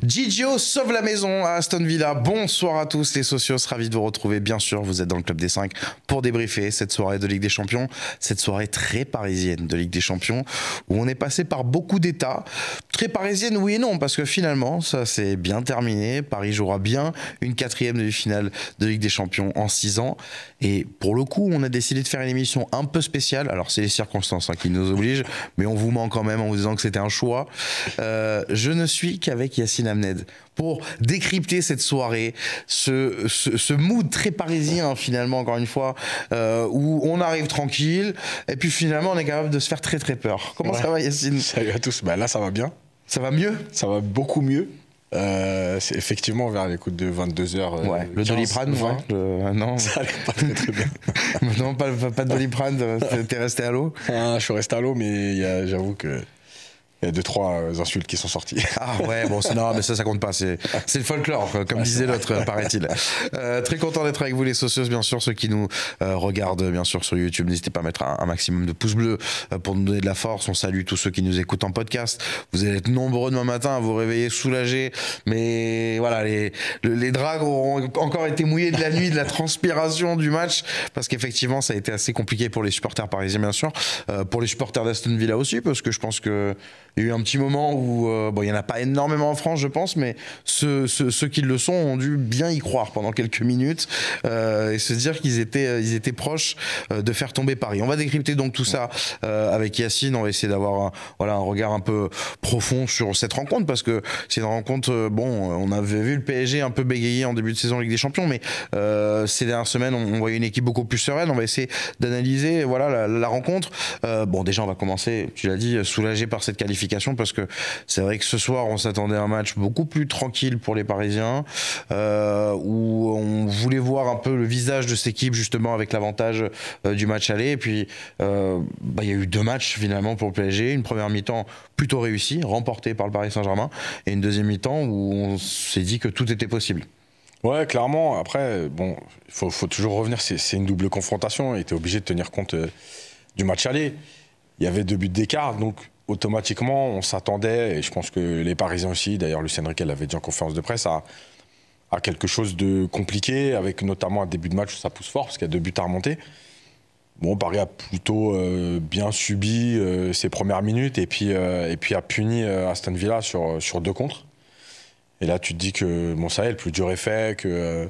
Gigio sauve la maison à Aston Villa. Bonsoir à tous les socios, ravi de vous retrouver. Bien sûr, vous êtes dans le Club des 5 pour débriefer cette soirée de Ligue des Champions, cette soirée très parisienne de Ligue des Champions, où on est passé par beaucoup d'états. Très parisienne, oui et non, parce que finalement, ça s'est bien terminé. Paris jouera bien une 4e demi-finale de Ligue des Champions en 6 ans. Et pour le coup, on a décidé de faire une émission un peu spéciale. Alors, c'est les circonstances qui nous obligent, mais on vous ment quand même en vous disant que c'était un choix. Je ne suis qu'avec Yacine Amned pour décrypter cette soirée, ce mood très parisien finalement, encore une fois, où on arrive tranquille et puis finalement on est capable de se faire très très peur. Comment ça va, Yacine? Salut à tous. Là ça va bien. Ça va mieux? Ça va beaucoup mieux. C'est effectivement vers les coups de 22h. Ouais. Le Doliprane, non, ça allait pas très très bien. Non, pas de Doliprane, t'es resté à l'eau? Je suis resté à l'eau, mais j'avoue que il y a 2-3 insultes qui sont sorties. Ah ouais, bon, non, mais ça compte pas. C'est le folklore, comme disait l'autre, paraît-il. Très content d'être avec vous, les socios, bien sûr. Ceux qui nous regardent, bien sûr, sur YouTube, n'hésitez pas à mettre un maximum de pouces bleus pour nous donner de la force. On salue tous ceux qui nous écoutent en podcast. Vous allez être nombreux demain matin à vous réveiller soulagés. Mais voilà, les drags auront encore été mouillés de la nuit, de la transpiration du match. Parce qu'effectivement, ça a été assez compliqué pour les supporters parisiens, bien sûr. Pour les supporters d'Aston Villa aussi, parce que je pense que il y a eu un petit moment où, il n'y en a pas énormément en France, je pense, mais ceux qui le sont ont dû bien y croire pendant quelques minutes et se dire qu'ils étaient proches de faire tomber Paris. On va décrypter donc tout ça avec Yacine. On va essayer d'avoir un regard un peu profond sur cette rencontre, parce que c'est une rencontre, on avait vu le PSG un peu bégayer en début de saison Ligue des Champions, mais ces dernières semaines, on voyait une équipe beaucoup plus sereine. On va essayer d'analyser la rencontre. Déjà, on va commencer, tu l'as dit, soulagé par cette qualification, parce que c'est vrai que ce soir on s'attendait à un match beaucoup plus tranquille pour les Parisiens, où on voulait voir un peu le visage de cette équipe justement avec l'avantage du match aller. Et puis il y a eu 2 matchs finalement pour le PSG, une première mi-temps plutôt réussie, remportée par le Paris Saint-Germain, et une deuxième mi-temps où on s'est dit que tout était possible. Ouais, clairement. Après, il faut toujours revenir, c'est une double confrontation et tu es obligé de tenir compte du match aller. Il y avait 2 buts d'écart, donc automatiquement, on s'attendait, et je pense que les Parisiens aussi, d'ailleurs Luis Enrique l'avait dit en conférence de presse, à quelque chose de compliqué, avec notamment un début de match où ça pousse fort, parce qu'il y a 2 buts à remonter. Paris a plutôt bien subi ses premières minutes, et puis a puni Aston Villa sur 2 contres. Et là, tu te dis que, ça y est, le plus dur est fait, que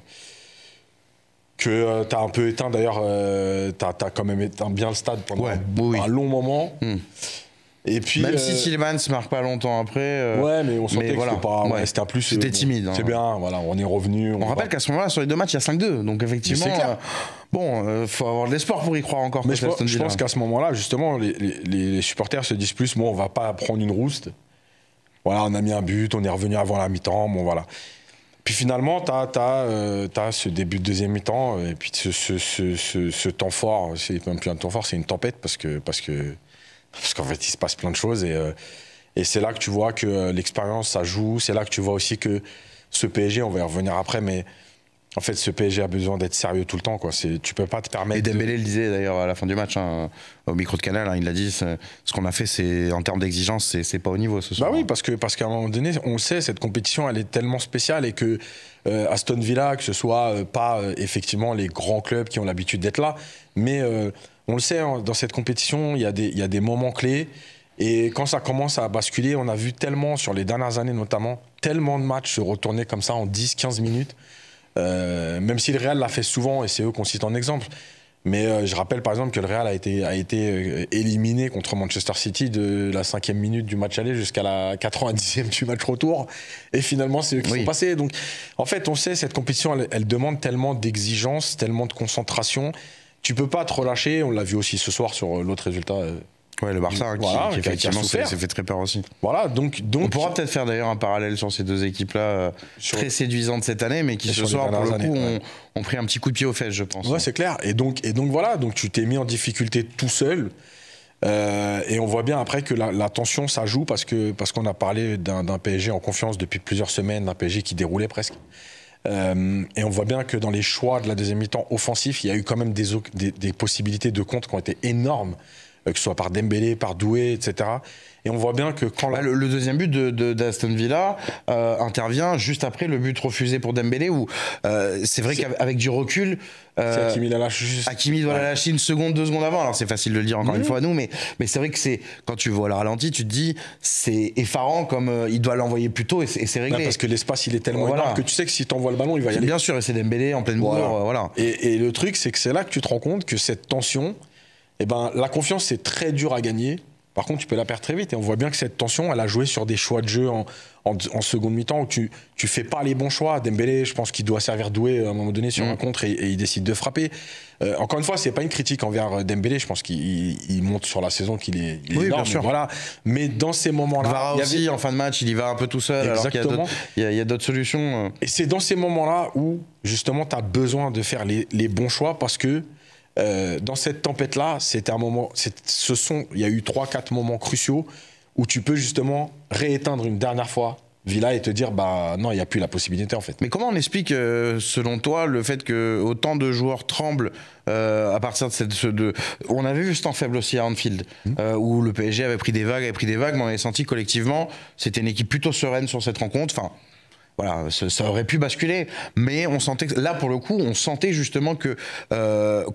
t'as un peu éteint, d'ailleurs, t'as quand même éteint bien le stade pendant un long moment. Et puis, même si Tielemans ne marque pas longtemps après. mais on sentait que c'était pas. C'était un plus. C'était timide. C'est bien, on est revenu. On rappelle qu'à ce moment-là, sur les 2 matchs, il y a 5-2. Donc effectivement, faut avoir de l'espoir pour y croire encore. Mais je pense qu'à ce moment-là, justement, les supporters se disent plus, on va pas prendre une rouste. Voilà, on a mis un but, on est revenu avant la mi-temps, voilà. Puis finalement, t'as ce début de deuxième mi-temps, et puis ce temps fort, c'est même plus un temps fort, c'est une tempête, parce qu'en fait, il se passe plein de choses, et c'est là que tu vois que l'expérience, ça joue. C'est là que tu vois aussi que ce PSG, on va y revenir après, mais en fait, ce PSG a besoin d'être sérieux tout le temps, quoi. Tu peux pas te permettre. Et Dembélé le disait d'ailleurs à la fin du match, au micro de Canal, il l'a dit, ce qu'on a fait, c'est en termes d'exigence, c'est pas au niveau ce soir. Oui, parce qu'à un moment donné, on le sait, cette compétition, elle est tellement spéciale, et que Aston Villa, que ce soit pas effectivement les grands clubs qui ont l'habitude d'être là, mais on le sait, dans cette compétition, il y a des moments clés. Et quand ça commence à basculer, on a vu tellement, sur les dernières années notamment, tellement de matchs se retourner comme ça en 10-15 minutes. Même si le Real l'a fait souvent, et c'est eux qu'on cite en exemple. Mais je rappelle par exemple que le Real a été éliminé contre Manchester City de la 5e minute du match aller jusqu'à la 90e du match retour. Et finalement, c'est eux qui sont passés. Donc, en fait, on sait, cette compétition, elle demande tellement d'exigence, tellement de concentration. Tu peux pas te relâcher. On l'a vu aussi ce soir sur l'autre résultat. Le Barça, qui effectivement s'est fait très peur aussi. Voilà, donc on pourra peut-être faire d'ailleurs un parallèle sur ces 2 équipes-là, très séduisantes cette année, mais qui ce soir, pour le coup, ont pris un petit coup de pied aux fesses, je pense. Ouais, c'est clair. Et donc voilà, donc tu t'es mis en difficulté tout seul. Et on voit bien après que la tension, ça joue, parce qu'on a parlé d'un PSG en confiance depuis plusieurs semaines, d'un PSG qui déroulait presque. Et on voit bien que dans les choix de la deuxième mi-temps offensif, il y a eu quand même des possibilités de contre qui ont été énormes, que ce soit par Dembélé, par Doué, etc. Et on voit bien que quand le deuxième but d'Aston Villa intervient juste après le but refusé pour Dembélé, où c'est vrai qu'avavec du recul, Hakimi l'a lâché juste. Hakimi doit la lâcher une seconde, 2 secondes avant. Alors c'est facile de le dire encore une fois à nous, mais c'est vrai que quand tu vois le ralenti, tu te dis c'est effarant comme il doit l'envoyer plus tôt et c'est réglé. Parce que l'espace il est tellement énorme que tu sais que si tu envoies le ballon, il va y aller. Bien sûr, et c'est Dembélé en pleine bourre. Voilà. Et le truc, c'est que c'est là que tu te rends compte que cette tension, la confiance c'est très dur à gagner. Par contre, tu peux la perdre très vite. Et on voit bien que cette tension, elle a joué sur des choix de jeu en seconde mi-temps où tu fais pas les bons choix. Dembélé, je pense qu'il doit servir doué à un moment donné sur un contre et il décide de frapper. Encore une fois, c'est pas une critique envers Dembélé. Je pense qu'il monte sur la saison qu'il est énorme. Bien sûr. Voilà. Mais dans ces moments-là, Vara aussi, en fin de match, il y va un peu tout seul. Exactement. Alors qu'il y a d'autres solutions. Et c'est dans ces moments-là où justement, tu as besoin de faire les bons choix parce que dans cette tempête-là, c'était un moment. Il y a eu 3-4 moments cruciaux où tu peux justement rééteindre une dernière fois Villa et te dire non, il n'y a plus la possibilité en fait. Mais comment on explique, selon toi, le fait que autant de joueurs tremblent à partir de on avait vu ce temps faible aussi à Anfield, où le PSG avait pris des vagues, mais on avait senti collectivement, c'était une équipe plutôt sereine sur cette rencontre. Enfin, voilà, ça aurait pu basculer, mais on sentait que, là pour le coup, on sentait justement que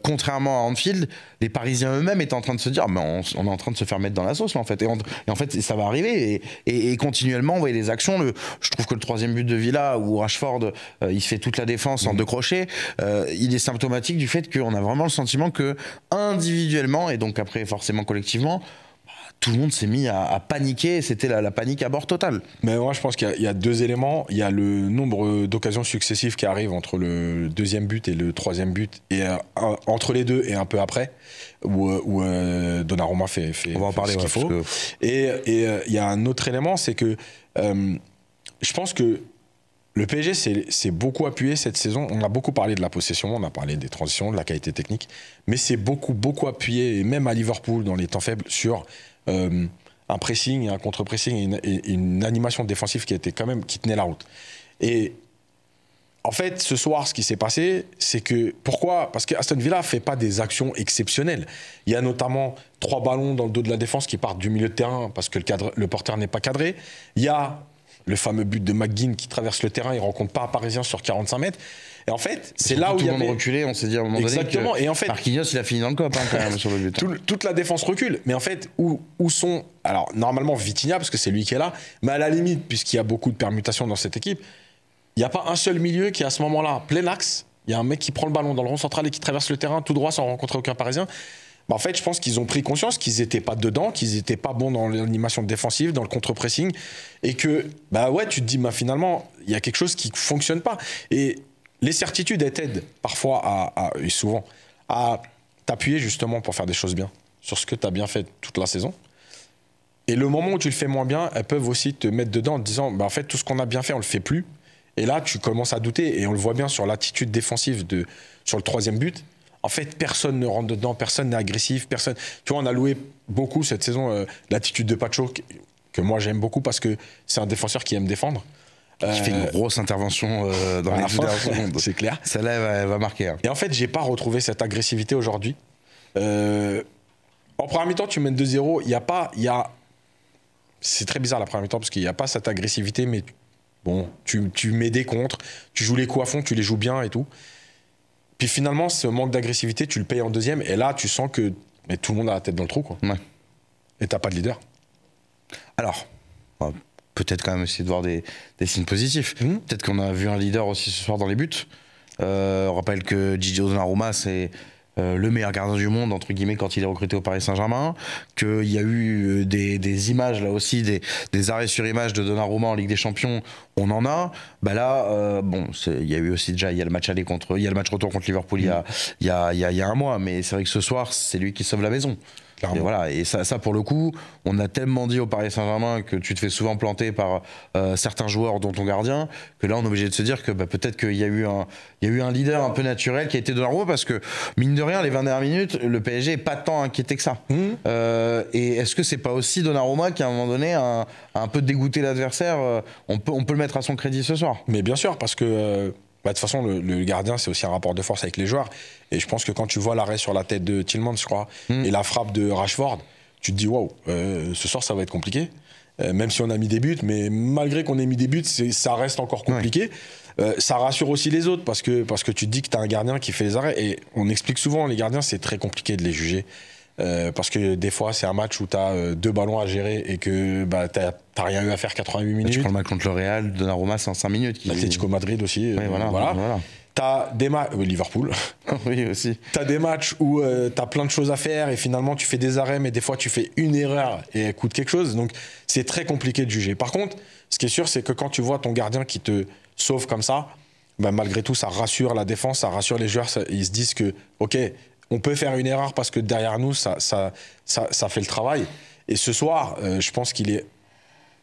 contrairement à Anfield, les Parisiens eux-mêmes étaient en train de se dire, mais on est en train de se faire mettre dans la sauce là, en fait. Et en fait, ça va arriver et continuellement, on voyait les actions. Je trouve que le troisième but de Villa où Rashford, il fait toute la défense en 2 crochets, il est symptomatique du fait qu'on a vraiment le sentiment que individuellement et donc après forcément collectivement, tout le monde s'est mis à paniquer, c'était la panique à bord total. Mais moi je pense qu'il y a 2 éléments, il y a le nombre d'occasions successives qui arrivent entre le deuxième but et le troisième but, et entre les deux et un peu après, où Donnarumma fait on va en parler, ce qu'il faut. Et il y a un autre élément, c'est que je pense que le PSG s'est beaucoup appuyé cette saison. On a beaucoup parlé de la possession, on a parlé des transitions, de la qualité technique, mais c'est beaucoup appuyé, et même à Liverpool dans les temps faibles, sur un pressing et un contre-pressing et une animation défensive qui tenait la route. Et en fait, ce soir, ce qui s'est passé, c'est que pourquoi? Parce que Aston Villa ne fait pas des actions exceptionnelles. Il y a notamment 3 ballons dans le dos de la défense qui partent du milieu de terrain parce que le porteur n'est pas cadré. Il y a le fameux but de McGinn qui traverse le terrain, il ne rencontre pas un Parisien sur 45 mètres. Et en fait, c'est là où il y avait... Tout le monde reculé, on s'est dit à un moment donné que et en fait, Marquinhos, il a fini dans le cop quand même sur le but. Toute la défense recule. Mais en fait, où sont... Alors, normalement, Vitinha, parce que c'est lui qui est là, mais à la limite, puisqu'il y a beaucoup de permutations dans cette équipe, il n'y a pas un seul milieu qui, à ce moment-là, plein axe, il y a un mec qui prend le ballon dans le rond central et qui traverse le terrain tout droit sans rencontrer aucun Parisien. En fait, je pense qu'ils ont pris conscience qu'ils n'étaient pas dedans, qu'ils n'étaient pas bons dans l'animation défensive, dans le contre-pressing, et que, tu te dis, finalement, il y a quelque chose qui ne fonctionne pas. Et les certitudes, elles t'aident parfois, et souvent, à t'appuyer justement pour faire des choses bien, sur ce que tu as bien fait toute la saison. Et le moment où tu le fais moins bien, elles peuvent aussi te mettre dedans en te disant, en fait, tout ce qu'on a bien fait, on ne le fait plus. Et là, tu commences à douter, et on le voit bien sur l'attitude défensive sur le troisième but. En fait, personne ne rentre dedans, personne n'est agressif, personne. Tu vois, on a loué beaucoup cette saison l'attitude de Pacho, que moi j'aime beaucoup parce que c'est un défenseur qui aime défendre. Qui fait une grosse intervention dans les 10 dernières secondes. C'est clair. Celle-là, elle va marquer. Hein. Et en fait, j'ai pas retrouvé cette agressivité aujourd'hui. En première mi-temps, tu mènes 2-0. C'est très bizarre la première mi-temps parce qu'il n'y a pas cette agressivité, mais bon, tu mets des contres, tu joues les coups à fond, tu les joues bien et tout. Puis finalement, ce manque d'agressivité, tu le payes en deuxième. Et là, tu sens que tout le monde a la tête dans le trou, quoi. Ouais. Et t'as pas de leader. Alors, peut-être quand même essayer de voir des signes positifs. Peut-être qu'on a vu un leader aussi ce soir dans les buts. On rappelle que Gigi Donnarumma, c'est le meilleur gardien du monde, entre guillemets, quand il est recruté au Paris Saint-Germain, qu'il y a eu des images, là aussi, des arrêts sur image de Donnarumma en Ligue des Champions, on en a. Là, il y a eu aussi déjà, il y a le match retour contre Liverpool il y a un mois, mais c'est vrai que ce soir, c'est lui qui sauve la maison. Et voilà, et ça pour le coup, on a tellement dit au Paris Saint-Germain que tu te fais souvent planter par certains joueurs dont ton gardien, que là on est obligé de se dire que peut-être qu'il y a eu un leader un peu naturel qui a été Donnarumma, parce que mine de rien, les 20 dernières minutes, le PSG n'est pas tant inquiété que ça. Et est-ce que c'est pas aussi Donnarumma qui à un moment donné a un peu dégoûté l'adversaire? On peut le mettre à son crédit ce soir. Mais bien sûr, parce que de toute façon, le gardien, c'est aussi un rapport de force avec les joueurs. Et je pense que quand tu vois l'arrêt sur la tête de Tielemans, je crois, et la frappe de Rashford, tu te dis waouh, ce soir ça va être compliqué. Même si on a mis des buts, mais malgré qu'on ait mis des buts, ça reste encore compliqué. Ça rassure aussi les autres parce que tu te dis que tu as un gardien qui fait les arrêts. Et on explique souvent, les gardiens, c'est très compliqué de les juger. Parce que des fois, c'est un match où tu as 2 ballons à gérer et que bah, tu n'as rien eu à faire 88 minutes. Tu prends le match contre le Real, Donnarumma, c'est en 5 minutes. L'Atlético Madrid aussi. Oui, voilà. T'as des matchs. Liverpool. Oui, aussi. T'as des matchs où t'as plein de choses à faire et finalement tu fais des arrêts, mais des fois tu fais une erreur et elle coûte quelque chose. Donc c'est très compliqué de juger. Par contre, ce qui est sûr, c'est que quand tu vois ton gardien qui te sauve comme ça, bah, malgré tout, ça rassure la défense, ça rassure les joueurs. Ils se disent que, OK, on peut faire une erreur parce que derrière nous, ça fait le travail. Et ce soir, je pense qu'il est.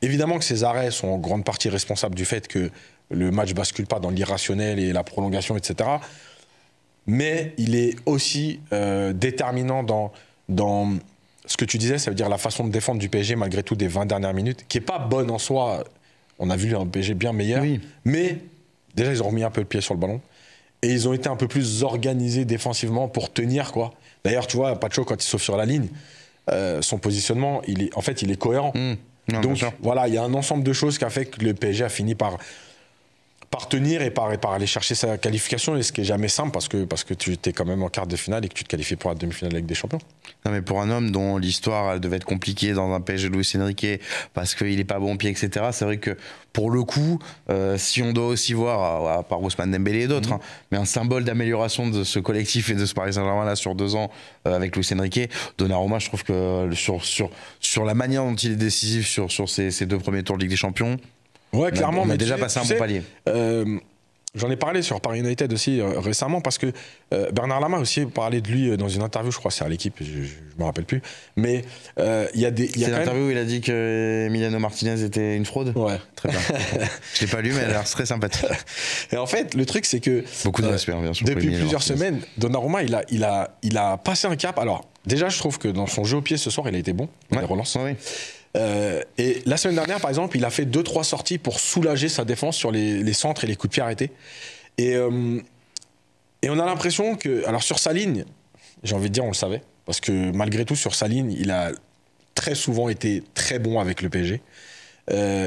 Évidemment que ces arrêts sont en grande partie responsables du fait que le match bascule pas dans l'irrationnel et la prolongation, etc. Mais il est aussi déterminant dans ce que tu disais, ça veut dire la façon de défendre du PSG malgré tout des 20 dernières minutes, qui est pas bonne en soi. On a vu un PSG bien meilleur, mais déjà ils ont remis un peu le pied sur le ballon et ils ont été un peu plus organisés défensivement pour tenir, quoi. D'ailleurs, tu vois, Pacho, quand il sauve sur la ligne, son positionnement, il est cohérent. Non, donc voilà, il y a un ensemble de choses qui a fait que le PSG a fini par tenir et par aller chercher sa qualification, et ce qui est jamais simple parce que tu étais quand même en quart de finale et que tu te qualifies pour la demi-finale avec des champions. Non, mais pour un homme dont l'histoire devait être compliquée dans un PSG de Luis Enrique parce qu'il est pas bon pied, etc., c'est vrai que pour le coup, si on doit aussi voir, à part Ousmane Dembélé et d'autres, mais un symbole d'amélioration de ce collectif et de ce Paris Saint-Germain là sur 2 ans avec Luis Enrique, Donnarumma, je trouve que sur la manière dont il est décisif sur ces 2 premiers tours de Ligue des Champions, ouais, clairement, on a déjà passé un bon palier. J'en ai parlé sur Paris United aussi récemment parce que Bernard Lama aussi parlait de lui dans une interview, je crois, c'est à l'équipe, je me rappelle plus. Mais il y a des. C'est l'interview où il a dit que Emiliano Martinez était une fraude. Ouais. Très bien. Je l'ai pas lu, mais elle a l'air très sympathique. Et en fait, le truc, c'est que. Beaucoup de respect, bien sûr. Depuis plusieurs semaines, Donnarumma, il a passé un cap. Alors, déjà, je trouve que dans son jeu au pied ce soir, il a été bon. Les relances. Oui. Et la semaine dernière, par exemple, il a fait 2-3 sorties pour soulager sa défense sur les centres et les coups de pied arrêtés. Et on a l'impression que, alors sur sa ligne, j'ai envie de dire, on le savait, parce que malgré tout, sur sa ligne, il a très souvent été très bon avec le PSG.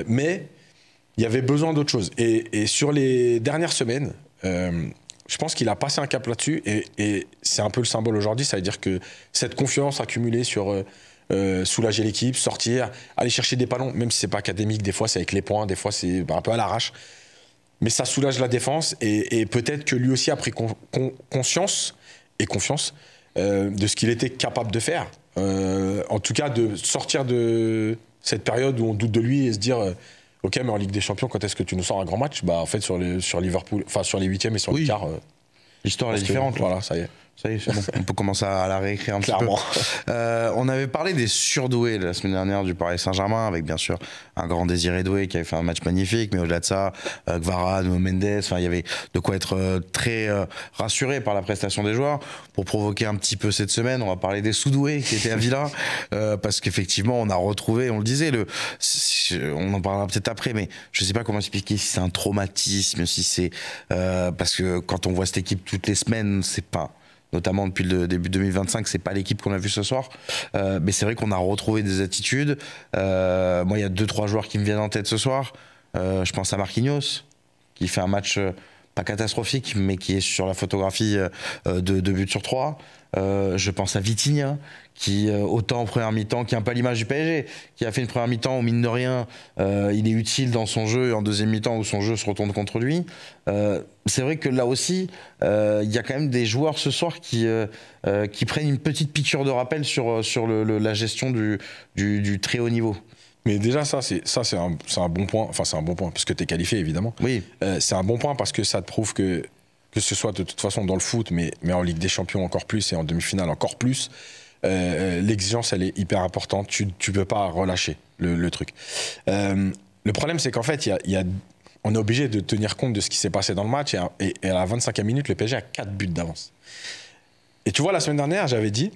Mais il y avait besoin d'autre chose. Et sur les dernières semaines, je pense qu'il a passé un cap là-dessus. Et c'est un peu le symbole aujourd'hui. Ça veut dire que cette confiance accumulée sur soulager l'équipe, sortir, aller chercher des ballons, même si c'est pas académique, des fois c'est avec les poings, des fois c'est un peu à l'arrache. Mais ça soulage la défense et peut-être que lui aussi a pris conscience et confiance de ce qu'il était capable de faire. En tout cas, de sortir de cette période où on doute de lui et se dire ok, mais en Ligue des Champions, quand est-ce que tu nous sors un grand match? Bah, en fait, sur Liverpool, enfin sur les 8e et sur le quart. L'histoire est différente. Voilà, ça y est. Ça y est, c'est bon. On peut commencer à la réécrire un Clairement. petit peu. On avait parlé des surdoués la semaine dernière du Paris Saint-Germain, avec bien sûr un grand Désiré Doué qui avait fait un match magnifique, mais au-delà de ça, Varane, Mendes, enfin il y avait de quoi être très rassuré par la prestation des joueurs. Pour provoquer un petit peu cette semaine, on va parler des sous-doués qui étaient à Villa, parce qu'effectivement on a retrouvé, on le disait, on en parlera peut-être après, mais je sais pas comment expliquer si c'est un traumatisme, si c'est parce que quand on voit cette équipe toutes les semaines, c'est pas, notamment depuis le début 2025, c'est pas l'équipe qu'on a vue ce soir. Mais c'est vrai qu'on a retrouvé des attitudes. Moi, il y a 2-3 joueurs qui me viennent en tête ce soir. Je pense à Marquinhos, qui fait un match pas catastrophique, mais qui est sur la photographie de 2 buts sur 3. Je pense à Vitinha, qui autant en première mi-temps, qui est un peu à l'image du PSG, qui a fait une première mi-temps où mine de rien, il est utile dans son jeu, et en deuxième mi-temps où son jeu se retourne contre lui. C'est vrai que là aussi, il y a quand même des joueurs ce soir qui prennent une petite piqûre de rappel sur la gestion du très haut niveau. Mais déjà, ça c'est un bon point. Enfin, c'est un bon point, parce que tu es qualifié, évidemment. Oui. C'est un bon point parce que ça te prouve que ce soit de toute façon dans le foot, mais en Ligue des Champions encore plus, et en demi-finale encore plus, l'exigence, elle est hyper importante. Tu peux pas relâcher le truc. Le problème, c'est qu'en fait, on est obligé de tenir compte de ce qui s'est passé dans le match, et à la 25e minute, le PSG a 4 buts d'avance. Et tu vois, la semaine dernière, j'avais dit...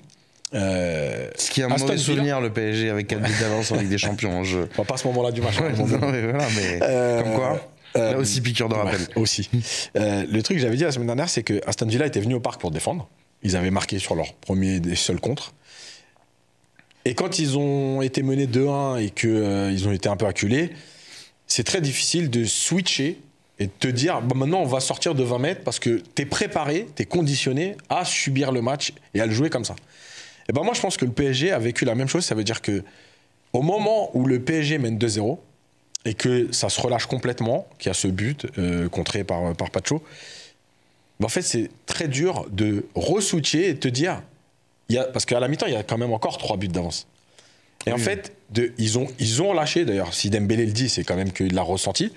ce qui est un mauvais souvenir, le PSG avec 4 buts d'avance en Ligue des Champions. Pas à ce moment-là du match. Ouais, non, mais voilà, mais comme quoi, là aussi piqûre de rappel. Ouais, aussi. Le truc que j'avais dit la semaine dernière, c'est que Aston Villa était venu au parc pour défendre. Ils avaient marqué sur leur premier et seul contre. Et quand ils ont été menés 2-1 et qu'ils ont été un peu acculés, c'est très difficile de switcher et de te dire bah maintenant on va sortir de 20 mètres parce que tu es préparé, tu es conditionné à subir le match et à le jouer comme ça. Et ben moi je pense que le PSG a vécu la même chose. Ça veut dire que au moment où le PSG mène 2-0 et que ça se relâche complètement, qu'il y a ce but contré par Pacho, ben en fait c'est très dur de re-switcher et de te dire parce qu'à la mi-temps il y a quand même encore 3 buts d'avance. Et en fait, ils ont lâché, d'ailleurs, si Dembélé le dit, c'est quand même qu'il l'a ressenti.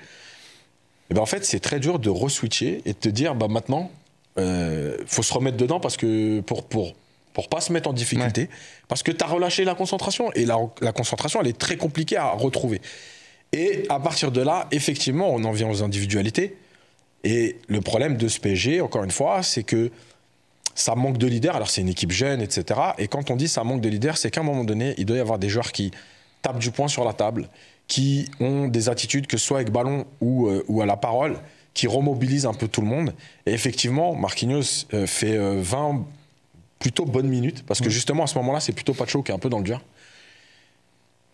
Et ben en fait, c'est très dur de re-switcher et de te dire, bah maintenant, faut se remettre dedans parce que pour pas se mettre en difficulté, parce que tu as relâché la concentration. Et la concentration, elle est très compliquée à retrouver. Et à partir de là, effectivement, on en vient aux individualités. Et le problème de ce PSG, encore une fois, c'est que ça manque de leader. Alors, c'est une équipe jeune, etc. Et quand on dit ça manque de leader, c'est qu'à un moment donné, il doit y avoir des joueurs qui tapent du poing sur la table, qui ont des attitudes, que ce soit avec ballon ou à la parole, qui remobilisent un peu tout le monde. Et effectivement, Marquinhos fait 20 plutôt bonnes minutes, parce que justement, à ce moment-là, c'est plutôt Pacho qui est un peu dans le dur.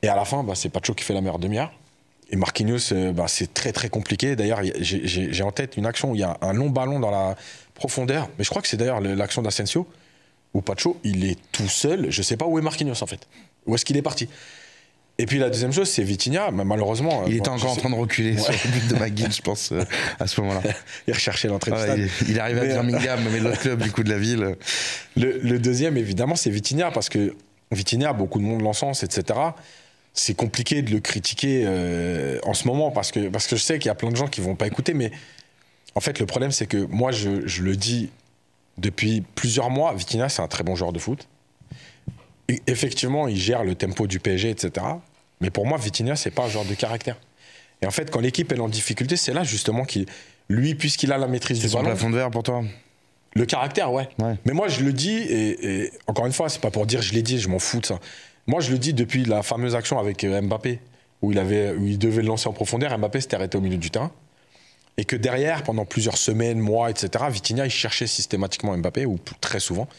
Et à la fin, bah, c'est Pacho qui fait la meilleure demi-heure. Et Marquinhos, bah, c'est très très compliqué. D'ailleurs, j'ai en tête une action où il y a un long ballon dans la profondeur, mais je crois que c'est d'ailleurs l'action d'Asensio, où Pacho, il est tout seul. Je ne sais pas où est Marquinhos en fait. Où est-ce qu'il est parti? Et puis la deuxième chose, c'est Vitinha. Mais malheureusement. Il était encore en train de reculer sur le but de McGinn, je pense, à ce moment-là. Il recherchait l'entrée de stade. Il est arrivé à Birmingham, mais l'autre club du coup de la ville. Le deuxième, évidemment, c'est Vitinha, parce que Vitinha, beaucoup de monde l'encense, etc. C'est compliqué de le critiquer en ce moment, parce que je sais qu'il y a plein de gens qui ne vont pas écouter, mais en fait, le problème, c'est que moi, je le dis depuis plusieurs mois, Vitinha, c'est un très bon joueur de foot. Et effectivement, il gère le tempo du PSG, etc. Mais pour moi, Vitinha, c'est pas un joueur de caractère. Et en fait, quand l'équipe est en difficulté, c'est là justement qu'il, lui, puisqu'il a la maîtrise du ballon. C'est son plafond de verre pour toi? Le caractère, ouais. Mais moi, je le dis, et encore une fois, c'est pas pour dire je l'ai dit, je m'en fous de ça. Moi, je le dis depuis la fameuse action avec Mbappé, où il devait le lancer en profondeur. Mbappé s'était arrêté au milieu du terrain. Et que derrière, pendant plusieurs semaines, mois, etc., Vitinha, il cherchait systématiquement Mbappé, ou très souvent.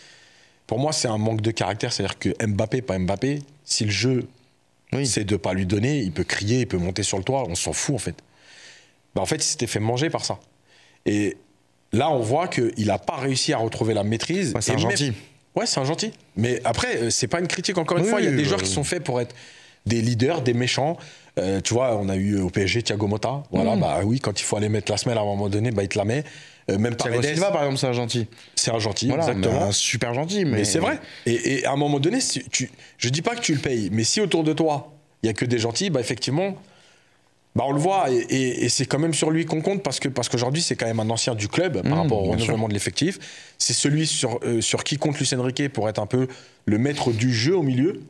Pour moi, c'est un manque de caractère. C'est-à-dire que Mbappé, pas Mbappé, si le jeu, c'est de ne pas lui donner, il peut crier, il peut monter sur le toit, on s'en fout, en fait. Ben, en fait, il s'était fait manger par ça. Et là, on voit qu'il n'a pas réussi à retrouver la maîtrise. Ouais, c'est un gentil. Ouais, c'est un gentil. Mais après, c'est pas une critique, encore une fois. Il y a des joueurs qui sont faits pour être des leaders, des méchants. Tu vois, on a eu au PSG Thiago Motta. Voilà, bah oui, quand il faut aller mettre la semelle à un moment donné, bah, il te la met. Même Thiago Silva, par exemple, c'est un gentil. C'est un gentil, voilà, exactement. Un super gentil. Mais c'est vrai. Et à un moment donné, je dis pas que tu le payes, mais si autour de toi, il y a que des gentils, bah effectivement, bah on le voit. Et c'est quand même sur lui qu'on compte, parce qu'aujourd'hui, c'est quand même un ancien du club par rapport au renouvellement de l'effectif. C'est celui sur qui compte Luis Enrique pour être un peu le maître du jeu au milieu.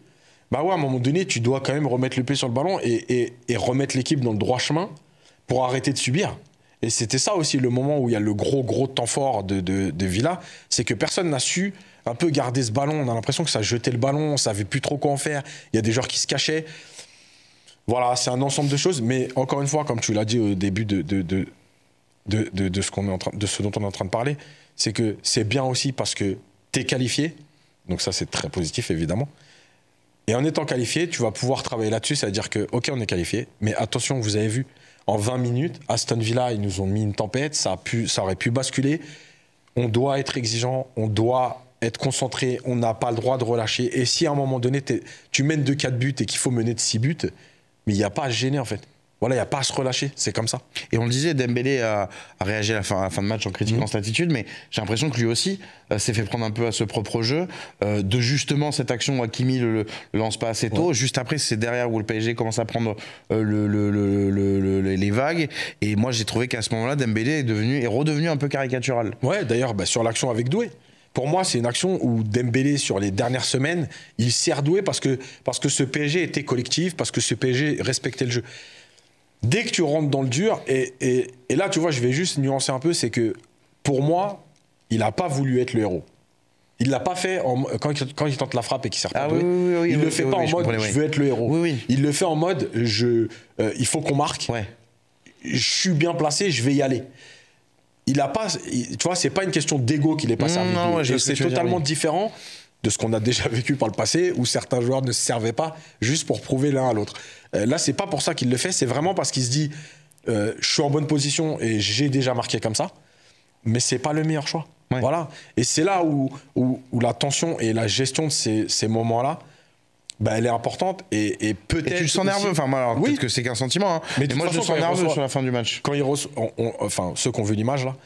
Bah ouais, à un moment donné, tu dois quand même remettre le pied sur le ballon et remettre l'équipe dans le droit chemin pour arrêter de subir. Et c'était ça aussi le moment où il y a le gros temps fort de Villa, c'est que personne n'a su un peu garder ce ballon. On a l'impression que ça jetait le ballon, on savait plus trop quoi en faire. Il y a des joueurs qui se cachaient. Voilà, c'est un ensemble de choses. Mais encore une fois, comme tu l'as dit au début de ce dont on est en train de parler, c'est que c'est bien aussi parce que tu es qualifié. Donc ça, c'est très positif, évidemment. Et en étant qualifié, tu vas pouvoir travailler là-dessus. C'est-à-dire que, OK, on est qualifié, mais attention, vous avez vu, en 20 minutes, Aston Villa, ils nous ont mis une tempête, ça aurait pu basculer. On doit être exigeant, on doit être concentré, on n'a pas le droit de relâcher. Et si à un moment donné, tu mènes de 4 buts et qu'il faut mener de 6 buts, mais il n'y a pas à se gêner, en fait. Voilà, il n'y a pas à se relâcher, c'est comme ça. Et on le disait, Dembélé a réagi à la fin de match en critiquant cette attitude, mais j'ai l'impression que lui aussi s'est fait prendre un peu à ce propre jeu, de justement cette action où Hakimi le lance pas assez tôt. Juste après, c'est derrière où le PSG commence à prendre les vagues. Et moi, j'ai trouvé qu'à ce moment-là, Dembélé est redevenu un peu caricatural. Ouais, d'ailleurs, sur l'action avec Doué. Pour moi, c'est une action où Dembélé, sur les dernières semaines, il sert Doué parce que ce PSG était collectif, parce que ce PSG respectait le jeu. Dès que tu rentres dans le dur, et là, tu vois, je vais juste nuancer un peu, c'est que pour moi, il n'a pas voulu être le héros. Il ne l'a pas fait quand il tente la frappe et qu'il sert pas Doué. Il ne le fait pas en mode je veux être le héros. Il le fait en mode il faut qu'on marque. Je suis bien placé, je vais y aller. Il a pas, tu vois, c'est pas une question d'ego qu'il est pas servi. C'est totalement différent de ce qu'on a déjà vécu par le passé, où certains joueurs ne se servaient pas juste pour prouver l'un à l'autre. Là, c'est pas pour ça qu'il le fait, c'est vraiment parce qu'il se dit je suis en bonne position et j'ai déjà marqué comme ça, mais c'est pas le meilleur choix. Ouais. Voilà. Et c'est là où la tension et la gestion de ces moments-là, bah, elle est importante et peut-être. Et tu le sens nerveux, enfin, alors, peut-être que c'est qu'un sentiment, hein. Mais moi, je le sens nerveux sur la fin du match. Quand il reçoit, enfin, ceux qui ont vu l'image, là,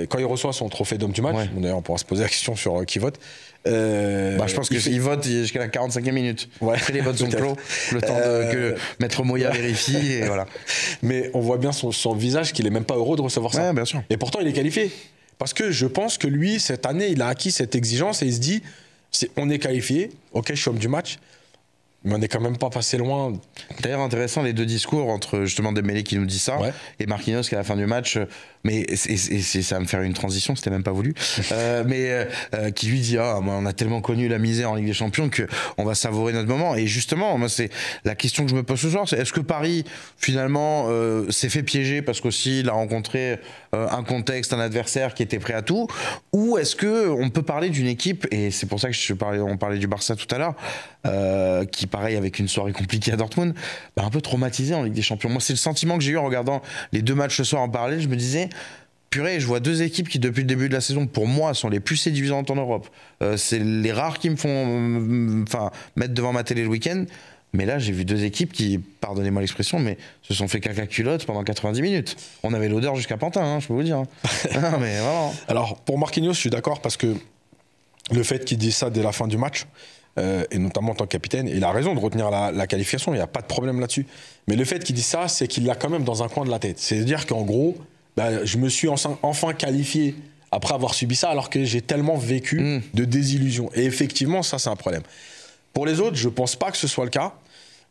quand il reçoit son trophée d'homme du match, d'ailleurs, on pourra se poser la question sur qui vote. Je pense qu'il vote jusqu'à la 45e minute. Après, les votes sont clos, le temps que Maître Moya vérifie, et voilà. Mais on voit bien son visage qu'il est même pas heureux de recevoir ça. Ouais, bien sûr. Et pourtant, il est qualifié. Parce que je pense que lui, cette année, il a acquis cette exigence et il se dit on est qualifié, ok, je suis homme du match, mais on n'est quand même pas passé loin. D'ailleurs, intéressant les deux discours entre justement Dembélé qui nous dit ça et Marquinhos qui à la fin du match, mais ça va me faire une transition, c'était même pas voulu, qui lui dit on a tellement connu la misère en Ligue des Champions que on va savourer notre moment. Et justement, moi c'est la question que je me pose ce soir, c'est est-ce que Paris finalement s'est fait piéger parce qu'aussi il a rencontré un contexte, un adversaire qui était prêt à tout, ou est-ce que on peut parler d'une équipe, et c'est pour ça que on parlait du Barça tout à l'heure, qui pareil avec une soirée compliquée à Dortmund, un peu traumatisé en Ligue des Champions. Moi c'est le sentiment que j'ai eu en regardant les deux matchs ce soir en parallèle. Je me disais purée, je vois deux équipes qui depuis le début de la saison pour moi sont les plus séduisantes en Europe. C'est les rares qui me font mettre devant ma télé le week-end. Mais là, j'ai vu deux équipes qui, pardonnez-moi l'expression, mais se sont fait caca culotte pendant 90 minutes. On avait l'odeur jusqu'à Pantin, hein, je peux vous dire. Non, mais vraiment. Alors, pour Marquinhos, je suis d'accord parce que le fait qu'il dise ça dès la fin du match, et notamment en tant que capitaine, il a raison de retenir la qualification, il n'y a pas de problème là-dessus. Mais le fait qu'il dise ça, c'est qu'il l'a quand même dans un coin de la tête. C'est-à-dire qu'en gros, je me suis enfin qualifié après avoir subi ça, alors que j'ai tellement vécu de désillusion. Et effectivement, ça, c'est un problème. Pour les autres, je ne pense pas que ce soit le cas.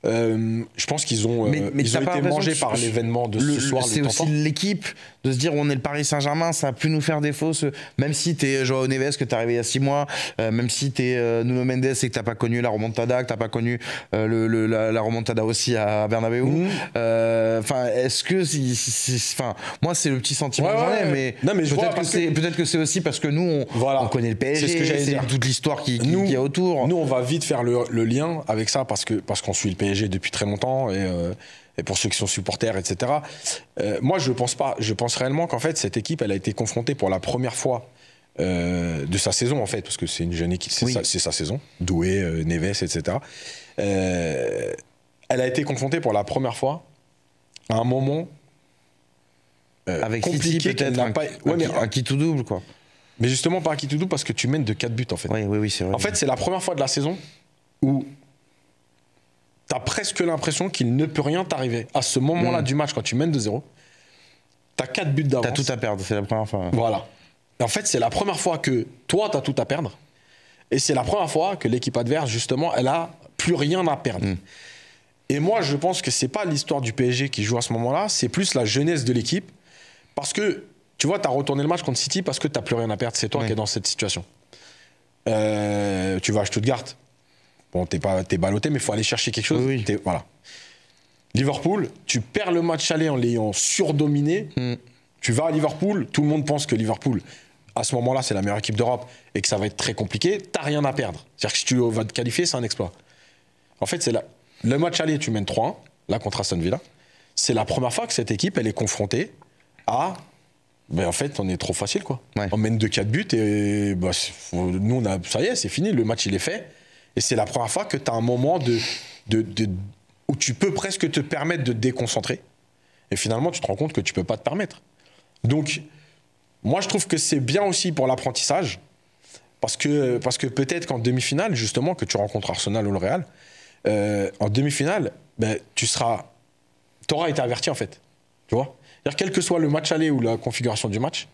Je pense qu'ils ont, ils ont été mangés par l'événement de ce soir. C'est aussi l'équipe de se dire on est le Paris Saint-Germain, ça a pu nous faire défaut. Même si t'es Joao Neves, que t'es arrivé il y a 6 mois, même si t'es Nuno Mendes et que t'as pas connu la remontada, que t'as pas connu la remontada aussi à Bernabeu. Est-ce que moi c'est le petit sentiment que j'en ai, mais, peut-être que c'est aussi parce que nous on connaît le PSG, c'est toute l'histoire qui y a autour. Nous on va vite faire le lien avec ça parce qu'on suit le PSG depuis très longtemps et pour ceux qui sont supporters, etc. Moi, je pense pas. Je pense réellement qu'en fait, cette équipe, elle a été confrontée pour la première fois de sa saison, en fait, parce que c'est une jeune équipe, c'est sa saison. Doué, Neves, etc. Elle a été confrontée pour la première fois à un moment avec compliqué. City, peut-être un qui tout double, quoi. Mais justement, pas un qui tout double parce que tu mènes de 4 buts, en fait. Oui, c'est vrai. En fait, c'est la première fois de la saison où t'as presque l'impression qu'il ne peut rien t'arriver. À ce moment-là du match, quand tu mènes de 0, t'as 4 buts d'avance. T'as tout à perdre, c'est la première fois. Voilà. Et en fait, c'est la première fois que toi, t'as tout à perdre. Et c'est la première fois que l'équipe adverse, justement, elle a plus rien à perdre. Et moi, je pense que c'est pas l'histoire du PSG qui joue à ce moment-là, c'est plus la jeunesse de l'équipe. Parce que, tu vois, t'as retourné le match contre City parce que t'as plus rien à perdre. C'est toi qui es dans cette situation. Tu vas à Stuttgart. Bon, t'es ballotté, mais il faut aller chercher quelque chose. Voilà. Liverpool, tu perds le match aller en l'ayant surdominé. Tu vas à Liverpool, tout le monde pense que Liverpool, à ce moment-là, c'est la meilleure équipe d'Europe et que ça va être très compliqué. T'as rien à perdre. C'est-à-dire que si tu vas te qualifier, c'est un exploit. En fait, c'est le match aller, tu mènes 3-1, là, contre Aston Villa. C'est la première fois que cette équipe, elle est confrontée à... en fait, on est trop facile, quoi. On mène de 4 buts et nous, ça y est, c'est fini, le match, il est fait. Et c'est la première fois que tu as un moment où tu peux presque te permettre de te déconcentrer. Et finalement, tu te rends compte que tu ne peux pas te permettre. Donc, moi, je trouve que c'est bien aussi pour l'apprentissage. Parce que peut-être qu'en demi-finale, justement, que tu rencontres Arsenal ou le Real, en demi-finale, tu auras été averti, en fait. Tu vois ? C'est-à-dire, quel que soit le match aller ou la configuration du match,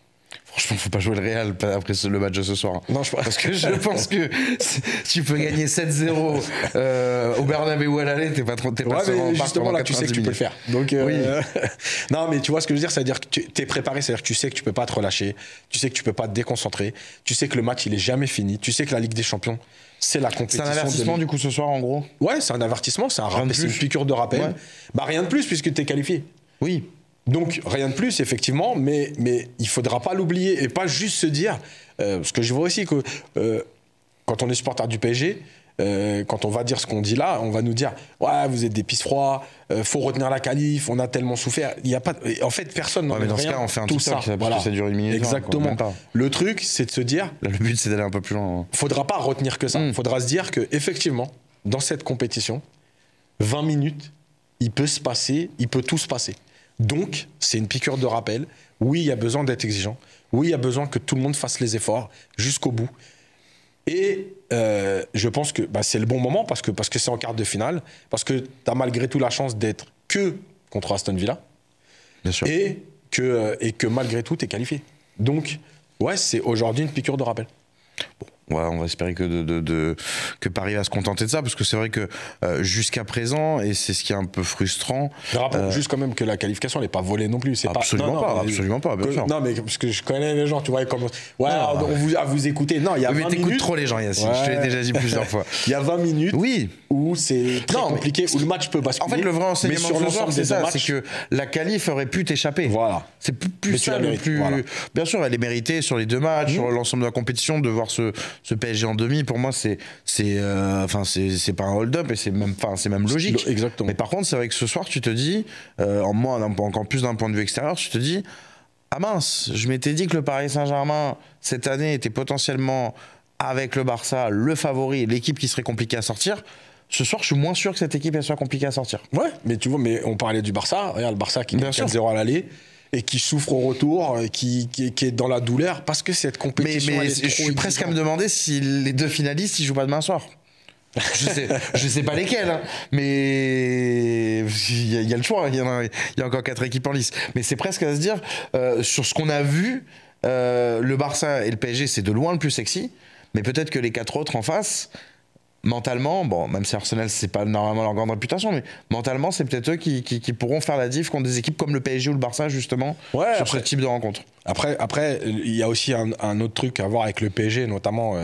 franchement, faut pas jouer le Real après le match de ce soir. Non, parce que je pense que tu peux gagner 7-0 au Bernabeu à l'aller, t'es pas justement là, tu sais que tu peux le faire. Donc, non, mais tu vois ce que je veux dire, c'est-à-dire que tu es préparé, c'est-à-dire que tu sais que tu peux pas te relâcher, tu sais que tu peux pas te déconcentrer, tu sais que le match il est jamais fini, tu sais que la Ligue des Champions, c'est la compétition. C'est un avertissement du coup ce soir en gros. Ouais, c'est un avertissement, c'est une piqûre de rappel. Ouais. Rien de plus puisque tu es qualifié. Oui. Donc, rien de plus, effectivement, mais il ne faudra pas l'oublier et pas juste se dire, parce que je vois aussi que quand on est supporter du PSG, quand on va dire ce qu'on dit là, on va nous dire ouais, vous êtes des pisse froids, faut retenir la qualif, on a tellement souffert. Il y a pas, en fait, personne n'en mais dans ce rien, cas, on fait un tout TikTok, ça. parce que ça dure 1 minute. Exactement. Le truc, c'est de se dire. Là, le but, c'est d'aller un peu plus loin. Faudra pas retenir que ça. Faudra se dire que effectivement, dans cette compétition, 20 minutes, il peut tout se passer. Donc, c'est une piqûre de rappel. Oui, il y a besoin d'être exigeant. Oui, il y a besoin que tout le monde fasse les efforts jusqu'au bout. Et je pense que c'est le bon moment parce que c'est en quart de finale, parce que tu as malgré tout la chance d'être que contre Aston Villa. Bien sûr. Et que malgré tout, tu es qualifié. Donc, ouais, c'est aujourd'hui une piqûre de rappel. Bon. Ouais, on va espérer que Paris va se contenter de ça, parce que c'est vrai que jusqu'à présent, et c'est ce qui est un peu frustrant. Rappelons juste quand même que la qualification, elle n'est pas volée non plus. C'est absolument pas, absolument pas, bien sûr. Non, mais parce que je connais les gens, tu vois, ils commencent. Ouais, à vous écouter. Non, il y a 20 minutes. Mais t'écoutes trop les gens, Yacine, je te l'ai déjà dit plusieurs fois. Il y a 20 minutes où c'est très compliqué, où le match peut basculer. En fait, le vrai enseignement de ce soir, c'est ça, c'est que la qualif aurait pu t'échaper. Voilà. C'est plus ça le plus. Bien sûr, elle est méritée sur les 2 matchs, sur l'ensemble de la compétition, de voir ce PSG en demi. Pour moi, c'est pas un hold-up et c'est même logique. Exactement. Mais par contre, c'est vrai que ce soir, tu te dis, encore plus d'un point de vue extérieur, tu te dis, ah mince, je m'étais dit que le Paris Saint-Germain cette année était potentiellement avec le Barça le favori, l'équipe qui serait compliquée à sortir. Ce soir, je suis moins sûr que cette équipe elle soit compliquée à sortir. Ouais, mais tu vois, on parlait du Barça. Regarde le Barça qui gagne 4-0 à l'aller. Et qui souffre au retour, qui est dans la douleur, parce que cette compétition. Mais je suis presque à me demander si les 2 finalistes ils jouent pas demain soir. Je sais pas lesquels, hein, mais il y a le choix. Il y a encore 4 équipes en lice. Mais c'est presque à se dire, sur ce qu'on a vu, le Barça et le PSG, c'est de loin le plus sexy. Mais peut-être que les 4 autres en face. Mentalement, bon, même si Arsenal, c'est pas normalement leur grande réputation, mais mentalement, c'est peut-être eux qui pourront faire la diff contre des équipes comme le PSG ou le Barça, justement, sur ce type de rencontre. Après, il y a aussi un autre truc à voir avec le PSG, notamment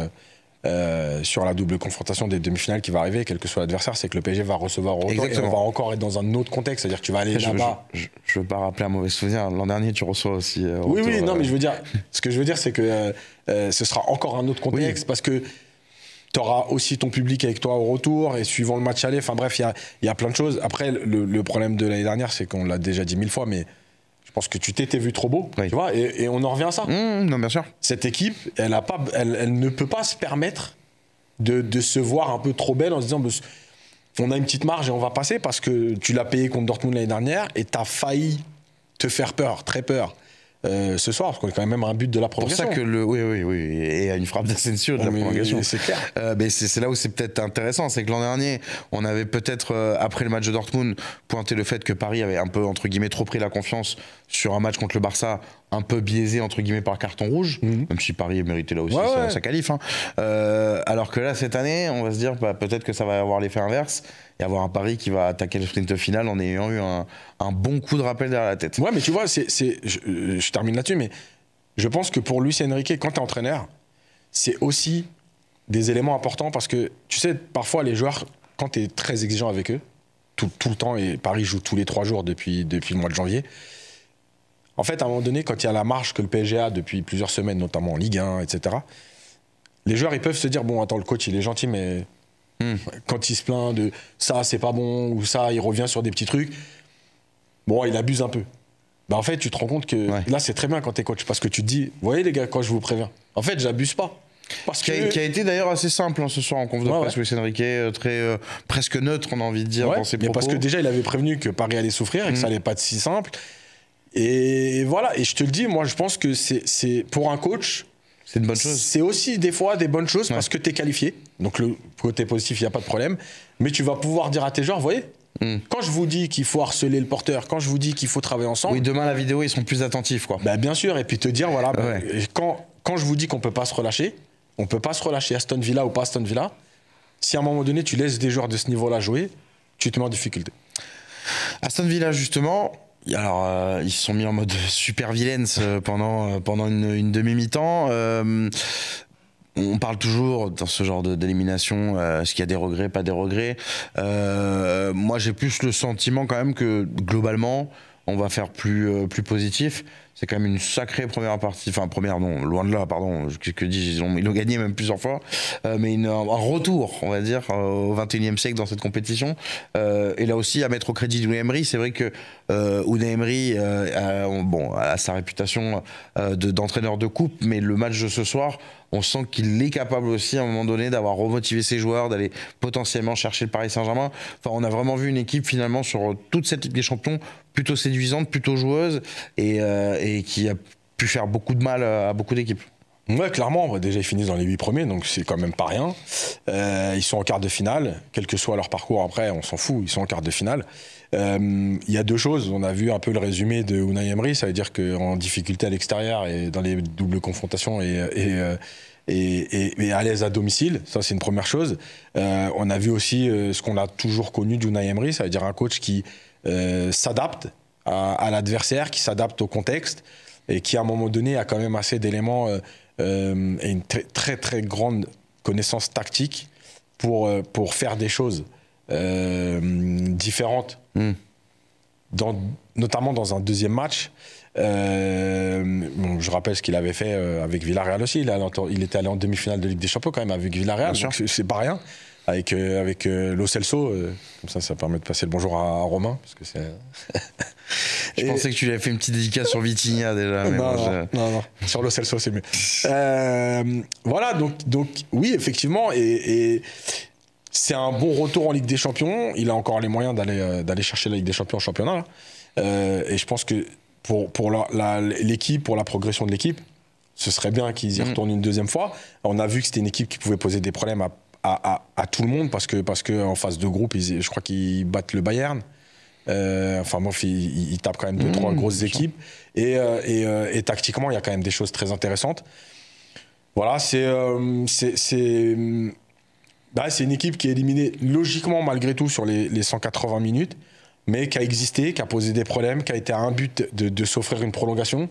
sur la double confrontation des demi-finales qui va arriver, quel que soit l'adversaire, c'est que le PSG va recevoir au retour et on va encore être dans un autre contexte, c'est-à-dire que tu vas aller là-bas. Je veux pas rappeler un mauvais souvenir, l'an dernier, tu reçois aussi. Oui, non, mais ce que je veux dire, c'est que ce sera encore un autre contexte, parce que tu auras aussi ton public avec toi au retour et suivant le match aller. Enfin bref, il y a plein de choses. Après, le problème de l'année dernière, c'est qu'on l'a déjà dit 1000 fois, mais je pense que tu t'étais vu trop beau, tu vois, et on en revient à ça. Non, bien sûr. Cette équipe, elle ne peut pas se permettre de se voir un peu trop belle en se disant on a une petite marge et on va passer, parce que tu l'as payé contre Dortmund l'année dernière et tu as failli te faire peur, très peur. Ce soir, parce qu'on est quand même un but de la prolongation. C'est pour ça que oui, et à une frappe d'Asensio de la prolongation. C'est clair. Mais c'est là où c'est peut-être intéressant, c'est que l'an dernier, on avait peut-être, après le match de Dortmund, pointé le fait que Paris avait un peu, entre guillemets, trop pris la confiance sur un match contre le Barça, un peu biaisé, entre guillemets, par carton rouge, même si Paris méritait là aussi sa qualif. Hein. Alors que là, cette année, on va se dire, peut-être que ça va avoir l'effet inverse, et avoir un Paris qui va attaquer le sprint final en ayant eu un bon coup de rappel derrière la tête. Ouais, mais tu vois, je termine là-dessus, mais je pense que pour Luis Enrique, quand tu es entraîneur, c'est aussi des éléments importants, parce que, tu sais, parfois, les joueurs, quand tu es très exigeant avec eux, tout le temps, et Paris joue tous les 3 jours depuis le mois de janvier, en fait, à un moment donné, quand il y a la marge que le PSG a depuis plusieurs semaines, notamment en Ligue 1, etc., les joueurs, ils peuvent se dire, bon, attends, le coach, il est gentil, mais quand il se plaint de ça, c'est pas bon, ou ça, il revient sur des petits trucs, bon, il abuse un peu. En fait, tu te rends compte que là, c'est très bien quand t'es coach, parce que tu te dis, vous voyez les gars, quand je vous préviens, en fait, j'abuse pas. Qui a été d'ailleurs assez simple ce soir en conf de presse, Luis Enrique, très presque neutre, on a envie de dire, dans ses propos. Parce que déjà, il avait prévenu que Paris allait souffrir et que ça allait pas être si simple. Et voilà, et je te le dis, moi, je pense que c'est pour un coach, c'est une bonne chose. C'est aussi des fois des bonnes choses, parce que tu es qualifié. Donc le côté positif, il n'y a pas de problème. Mais tu vas pouvoir dire à tes joueurs, vous voyez, quand je vous dis qu'il faut harceler le porteur, quand je vous dis qu'il faut travailler ensemble. Oui, demain, la vidéo, ils seront plus attentifs, quoi. Bien sûr, et puis te dire, voilà, quand je vous dis qu'on ne peut pas se relâcher, on ne peut pas se relâcher, Aston Villa ou pas Aston Villa. Si à un moment donné, tu laisses des joueurs de ce niveau-là jouer, tu te mets en difficulté. Aston Villa, justement. Alors, ils se sont mis en mode super vilains pendant une demi-mi-temps. On parle toujours dans ce genre d'élimination, est-ce qu'il y a des regrets, pas des regrets. Moi, j'ai plus le sentiment quand même que globalement, on va faire plus positif. c'est quand même une sacrée première partie, enfin première non, loin de là, pardon, que dis-je, ils ont gagné même plusieurs fois, mais un retour, on va dire, au 21e siècle dans cette compétition. Et là aussi, à mettre au crédit d'Unai Emery, c'est vrai que Unai Emery a sa réputation d'entraîneur de coupe, mais le match de ce soir, on sent qu'il est capable aussi à un moment donné d'avoir remotivé ses joueurs, d'aller potentiellement chercher le Paris Saint-Germain. Enfin, on a vraiment vu une équipe finalement sur toute cette Ligue des Champions plutôt séduisante, plutôt joueuse et qui a pu faire beaucoup de mal à beaucoup d'équipes. Ouais, clairement, déjà ils finissent dans les 8 premiers, donc c'est quand même pas rien. Ils sont en quart de finale, quel que soit leur parcours après, on s'en fout, ils sont en quart de finale. Il y a deux choses, on a vu un peu le résumé de Unai Emery, ça veut dire qu'en difficulté à l'extérieur et dans les doubles confrontations et à l'aise à domicile, ça c'est une première chose. On a vu aussi ce qu'on a toujours connu d'Unai Emery, ça veut dire un coach qui s'adapte à l'adversaire, qui s'adapte au contexte et qui à un moment donné a quand même assez d'éléments et une très très grande connaissance tactique pour faire des choses différentes, notamment dans un deuxième match. Je rappelle ce qu'il avait fait avec Villarreal aussi. Il était allé en demi-finale de Ligue des Champions quand même avec Villarreal, donc c'est pas rien. Avec Lo Celso, comme ça permet de passer le bonjour à Romain. Parce que je pensais que tu lui avais fait une petite dédicace sur Vitinha déjà. Mais non, sur Lo Celso c'est mieux. Voilà, donc oui, effectivement, et c'est un bon retour en Ligue des Champions. Il a encore les moyens d'aller chercher la Ligue des Champions en championnat. Et je pense que pour l'équipe, pour la progression de l'équipe, ce serait bien qu'ils y retournent une deuxième fois. On a vu que c'était une équipe qui pouvait poser des problèmes à tout le monde parce que en phase de groupe, je crois qu'ils battent le Bayern. Enfin bref, ils tapent quand même 2-3 grosses équipes. Et tactiquement, il y a quand même des choses très intéressantes. Voilà, c'est une équipe qui est éliminée logiquement malgré tout sur les 180 minutes, mais qui a existé, qui a posé des problèmes, qui a été à un but de s'offrir une prolongation.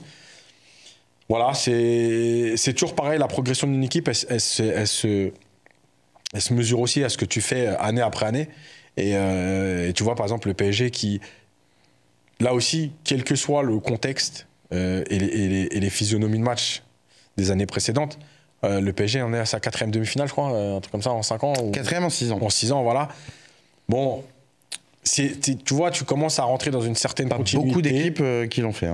Voilà, c'est toujours pareil, la progression d'une équipe, elle se mesure aussi à ce que tu fais année après année. Et tu vois, par exemple, le PSG qui, là aussi, quel que soit le contexte et les physionomies de match des années précédentes, le PSG en est à sa 4e demi-finale, je crois, un truc comme ça, en 5 ans. 4e en 6 ans. En 6 ans, voilà. Bon, tu vois, tu commences à rentrer dans une certaine continuité. Beaucoup d'équipes qui l'ont fait.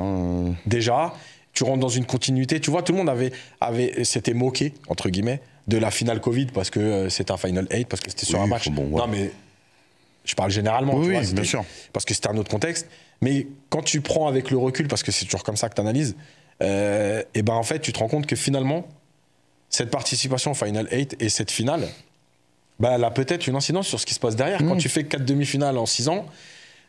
Déjà, tu rentres dans une continuité. Tu vois, tout le monde s'était moqué, entre guillemets, de la finale Covid parce que c'était un Final 8, parce que c'était sur un match. Bon, ouais. Non, mais je parle généralement. Oui, tu vois, bien sûr. Parce que c'était un autre contexte. Mais quand tu prends avec le recul, parce que c'est toujours comme ça que tu analyses, et ben en fait, tu te rends compte que finalement, cette participation au Final 8 et cette finale, bah, elle a peut-être une incidence sur ce qui se passe derrière. Quand tu fais 4 demi-finales en 6 ans,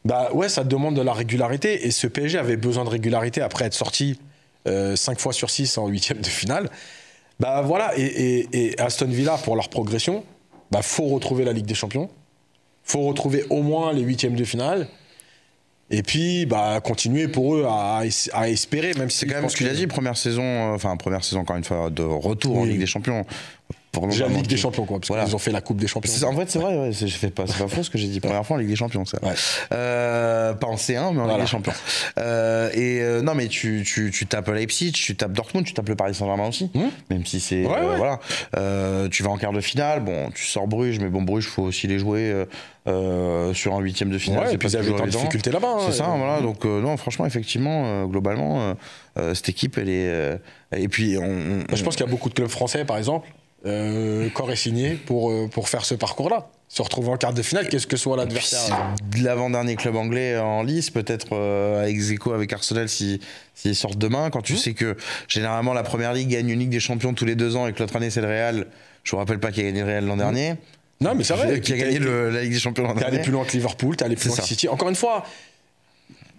bah ouais, ça te demande de la régularité. Et ce PSG avait besoin de régularité après être sorti 5 fois sur 6 en 8e de finale. Bah voilà, et Aston Villa, pour leur progression, bah faut retrouver la Ligue des Champions. Faut retrouver au moins les 8e de finale. Et puis, bah, continuer pour eux à espérer, même si c'est quand même ce qu'il a dit, première saison encore une fois, de retour en Ligue des Champions. Déjà Ligue des Champions, quoi, parce qu'ils ont fait la Coupe des Champions. En fait, c'est vrai, ouais, c'est pas faux ce que j'ai dit. Première fois en Ligue des Champions, ça. Ouais. Pas en C1, mais en Ligue des Champions. Non, mais tu tapes Leipzig, tu tapes Dortmund, tu tapes le Paris Saint-Germain aussi, même si c'est voilà. Tu vas en quart de finale, bon, tu sors Bruges, mais bon, Bruges, faut aussi les jouer sur un 8e de finale. Ouais, et puis ils avaient été en difficulté là-bas. C'est ça, voilà. Donc non, franchement, effectivement, globalement, cette équipe, elle est. Et puis, je pense qu'il y a beaucoup de clubs français, par exemple. Corps est signé pour faire ce parcours-là. Se retrouver en quart de finale, qu'est-ce que soit l'adversaire. L'avant-dernier club anglais en lice, peut-être ex aequo avec Arsenal s'ils sortent demain. Quand tu sais que généralement la première ligue gagne une Ligue des Champions tous les 2 ans et que l'autre année c'est le Real. Je vous rappelle pas qui a gagné le Real l'an dernier. Non, mais c'est vrai. Qui a gagné la Ligue des Champions l'an dernier. T'es allé plus loin que Liverpool, t'es allé plus loin que City. Encore une fois.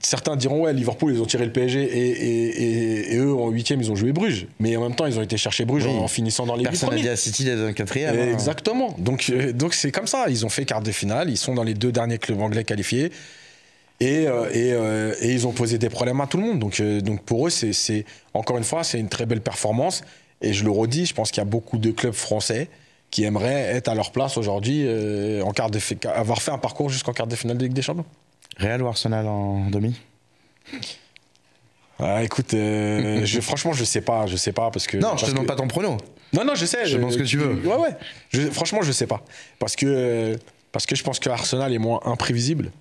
Certains diront, ouais, Liverpool, ils ont tiré le PSG et eux, en 8e, ils ont joué Bruges. Mais en même temps, ils ont été chercher Bruges en finissant dans les 8 premiers. Personne n'a dit à City d'être un 4e. Exactement. Donc c'est comme ça. Ils ont fait quart de finale. Ils sont dans les 2 derniers clubs anglais qualifiés. Et ils ont posé des problèmes à tout le monde. Donc pour eux, c'est encore une fois, c'est une très belle performance. Et je le redis, je pense qu'il y a beaucoup de clubs français qui aimeraient être à leur place aujourd'hui, avoir fait un parcours jusqu'en quart de finale de Ligue des Champions. Real ou Arsenal en demi? Ah, écoute, franchement, je sais pas parce que. Non, je te demande pas ton prono. Non, je sais. Je demande ce que tu veux. Ouais. Franchement, je sais pas. Parce que je pense que Arsenal est moins imprévisible,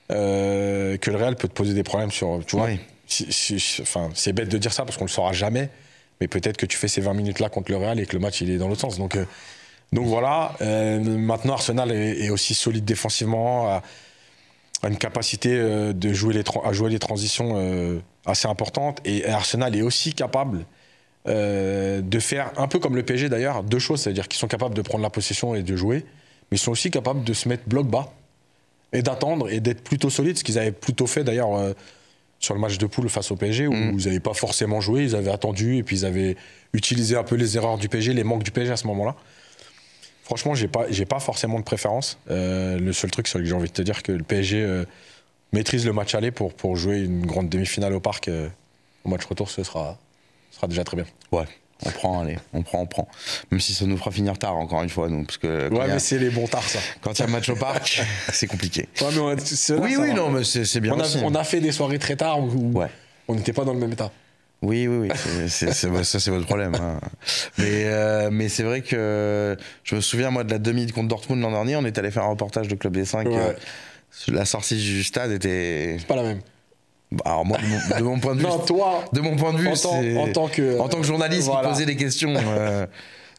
que le Real peut te poser des problèmes sur. Tu vois, Oui. Enfin, c'est bête de dire ça parce qu'on le saura jamais. Mais peut-être que tu fais ces 20 minutes-là contre le Real et que le match il est dans l'autre sens. Donc voilà. Maintenant, Arsenal est aussi solide défensivement, a une capacité de jouer à jouer les transitions assez importantes. Et Arsenal est aussi capable de faire, un peu comme le PSG d'ailleurs, deux choses. C'est-à-dire qu'ils sont capables de prendre la possession et de jouer, mais ils sont aussi capables de se mettre bloc bas et d'attendre et d'être plutôt solides, ce qu'ils avaient plutôt fait d'ailleurs sur le match de poule face au PSG, où ils n'avaient pas forcément joué, ils avaient attendu et puis ils avaient utilisé un peu les erreurs du PSG, les manques du PSG à ce moment-là. Franchement, j'ai pas forcément de préférence. Le seul truc sur lequel j'ai envie de te dire que le PSG maîtrise le match aller pour jouer une grande demi-finale au Parc. Au match retour, ce sera déjà très bien. Ouais. On prend, allez, on prend. Même si ça nous fera finir tard, encore une fois, nous. Parce que ouais, mais c'est les bons tards, ça. Quand il y a un match au Parc, c'est compliqué. Ouais, mais oui, non, mais c'est bien aussi. On a fait des soirées très tard où on n'était pas dans le même état. Oui, ça c'est votre problème. Hein. Mais c'est vrai que je me souviens, moi, de la demi contre Dortmund l'an dernier, on est allé faire un reportage de Club des 5. Ouais. La sortie du stade était... C'est pas la même. Alors moi, de mon point de vue, non, toi, de mon point de vue, en tant que journaliste qui posait des questions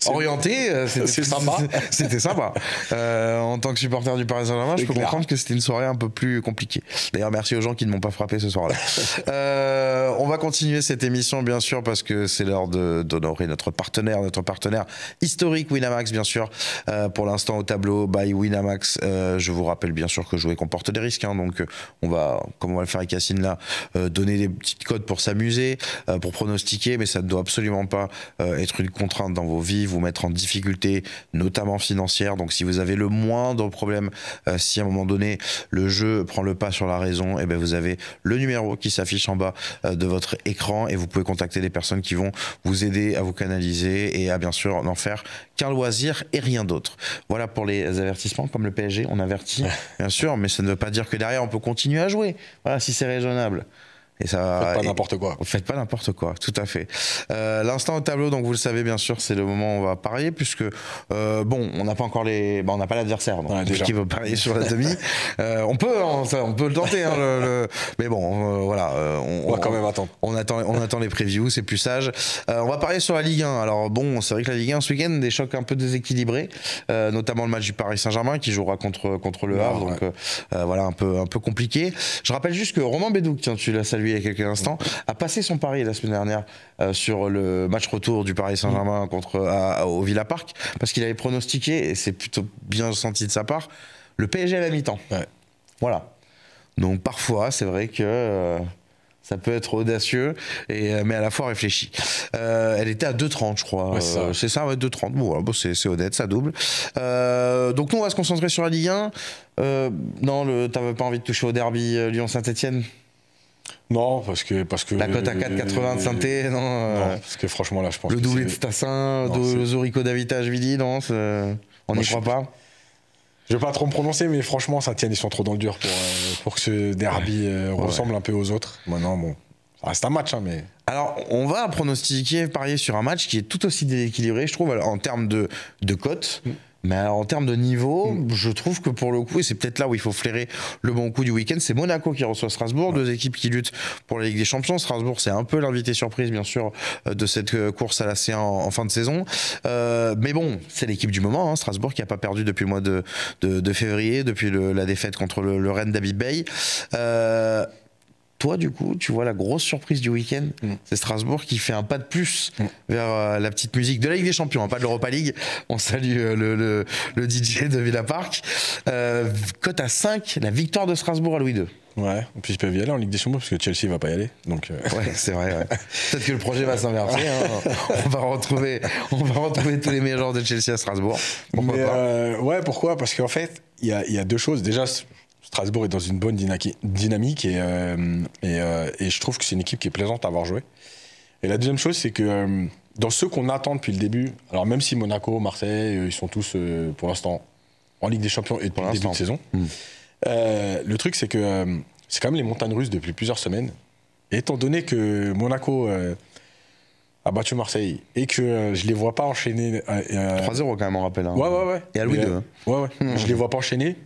orientées, c'était sympa. C'était sympa. En tant que supporter du Paris Saint-Germain, je peux comprendre que c'était une soirée un peu plus compliquée. D'ailleurs, merci aux gens qui ne m'ont pas frappé ce soir-là. On va continuer cette émission, bien sûr, parce que c'est l'heure d'honorer notre partenaire historique, Winamax, bien sûr. Pour l'instant, au tableau, by Winamax. Je vous rappelle, bien sûr, que jouer comporte des risques. Hein, donc, comme on va le faire avec Yacine là, donner des petits codes pour s'amuser, pour pronostiquer, mais ça ne doit absolument pas être une contrainte dans vos vies, vous mettre en difficulté, notamment financière. Donc si vous avez le moindre problème, si à un moment donné le jeu prend le pas sur la raison, et ben vous avez le numéro qui s'affiche en bas de votre écran et vous pouvez contacter des personnes qui vont vous aider à vous canaliser et à bien sûr n'en faire qu'un loisir et rien d'autre. Voilà pour les avertissements. Comme le PSG, on avertit bien sûr, mais ça ne veut pas dire que derrière on peut continuer à jouer. Voilà, si c'est raisonnable. Et ça, faites pas n'importe quoi. Faites pas n'importe quoi, tout à fait. L'instant au tableau, donc vous le savez bien sûr, c'est le moment où on va parier, puisque on n'a pas encore on n'a pas l'adversaire, donc qui veut parier sur la demi. On peut le tenter, hein, mais bon, voilà. On va quand même attendre. On attend les previews, c'est plus sage. On va parier sur la Ligue 1. Alors bon, c'est vrai que la Ligue 1 ce week-end, des chocs un peu déséquilibrés, notamment le match du Paris Saint-Germain qui jouera contre le Havre, donc voilà, un peu compliqué. Je rappelle juste que Romain Bédouc, tiens, tu l'as salué il y a quelques instants, a passé son pari la semaine dernière sur le match retour du Paris Saint-Germain au Villa Park, parce qu'il avait pronostiqué, et c'est plutôt bien senti de sa part, le PSG à la mi-temps. Ouais. Voilà. Donc parfois, c'est vrai que ça peut être audacieux, mais à la fois réfléchi. Elle était à 2,30, je crois. Ouais, c'est ça, ouais, 2,30. Bon, voilà, c'est honnête, ça double. Donc nous, on va se concentrer sur la Ligue 1. Non, t'avais pas envie de toucher au derby Lyon-Saint-Etienne ? Non, parce que la cote à 4,80 de Saint-Etienne, non, parce que franchement là, je pense le doublé de Stassin, Zorico Davita-Ashvili, non, on n'y croit pas. Je vais pas trop me prononcer, mais franchement, Saint-Etienne, ils sont trop dans le dur pour que ce derby ressemble un peu aux autres. Maintenant, bon, ça reste un match, hein, mais. Alors, on va pronostiquer, parier sur un match qui est tout aussi déséquilibré, je trouve, en termes de cote. Mais alors, en termes de niveau, je trouve que pour le coup, et c'est peut-être là où il faut flairer le bon coup du week-end, c'est Monaco qui reçoit Strasbourg, deux équipes qui luttent pour la Ligue des Champions. Strasbourg, c'est un peu l'invité surprise, bien sûr, de cette course à la C1 en fin de saison. Mais bon, c'est l'équipe du moment, hein, Strasbourg, qui n'a pas perdu depuis le mois de février, depuis la défaite contre le Rennes d'Abid Bey. Toi, du coup, tu vois la grosse surprise du week-end, c'est Strasbourg qui fait un pas de plus vers la petite musique de la Ligue des Champions, hein, pas de l'Europa League. On salue le DJ de Villa Park. Cote à 5, la victoire de Strasbourg à Louis II. Ouais, et puis ils peuvent y aller en Ligue des Champions parce que Chelsea va pas y aller. Donc ouais, c'est vrai. Ouais. Peut-être que le projet va s'inverser. Hein. On va retrouver tous les meilleurs joueurs de Chelsea à Strasbourg. Pourquoi pas ouais, pourquoi ? Parce qu'en fait, il y a deux choses. Déjà, Strasbourg est dans une bonne dynamique et je trouve que c'est une équipe qui est plaisante à avoir joué. Et la deuxième chose, c'est que dans ceux qu'on attend depuis le début, alors même si Monaco, Marseille, ils sont tous pour l'instant en Ligue des Champions et depuis le début de saison, le truc c'est que c'est quand même les montagnes russes depuis plusieurs semaines. Et étant donné que Monaco a battu Marseille et que je les vois pas enchaîner. 3-0 quand même, on rappelle. Hein. Ouais. Et à Louis II. Ouais. Je les vois pas enchaîner.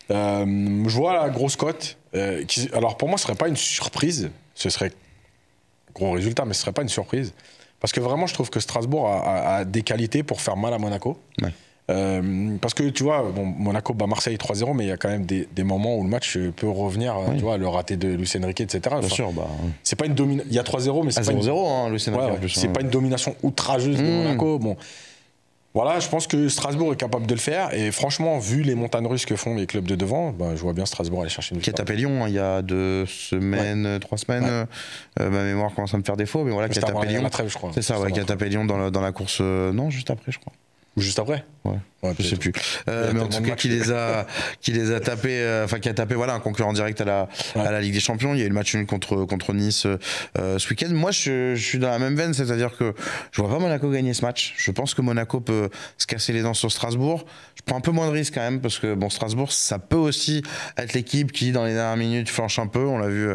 Je vois la grosse cote. Alors pour moi, ce serait pas une surprise. Ce serait gros résultat, mais ce serait pas une surprise. Parce que vraiment, je trouve que Strasbourg a des qualités pour faire mal à Monaco. Ouais. Parce que tu vois, bon, Monaco bat Marseille 3-0, mais il y a quand même des moments où le match peut revenir, tu vois, le raté de Luis Enrique, etc. Enfin, bien sûr, c'est pas une domination. Il y a 3-0, mais c'est pas 0-0, hein, Luis Enrique en plus. C'est pas une domination outrageuse de Monaco. Bon, voilà, je pense que Strasbourg est capable de le faire. Et franchement, vu les montagnes russes que font les clubs de devant, je vois bien Strasbourg aller chercher une victoire. Qui a tapé Lyon il y a 2 semaines, 3 semaines. Ma mémoire commence à me faire défaut, mais voilà, qui a tapé Lyon. C'est ça, qui a tapé Lyon dans la course. Non, juste après, je crois. Ou juste après? Ouais, je sais plus. Mais en tout cas, qui les a tapés, enfin qui a tapé voilà, un concurrent direct à la Ligue des Champions. Il y a eu le match nul contre Nice ce week-end. Moi, je suis dans la même veine, c'est-à-dire que je vois pas Monaco gagner ce match. Je pense que Monaco peut se casser les dents sur Strasbourg. Je prends un peu moins de risques quand même, parce que bon, Strasbourg, ça peut aussi être l'équipe qui, dans les dernières minutes, flanche un peu. On l'a vu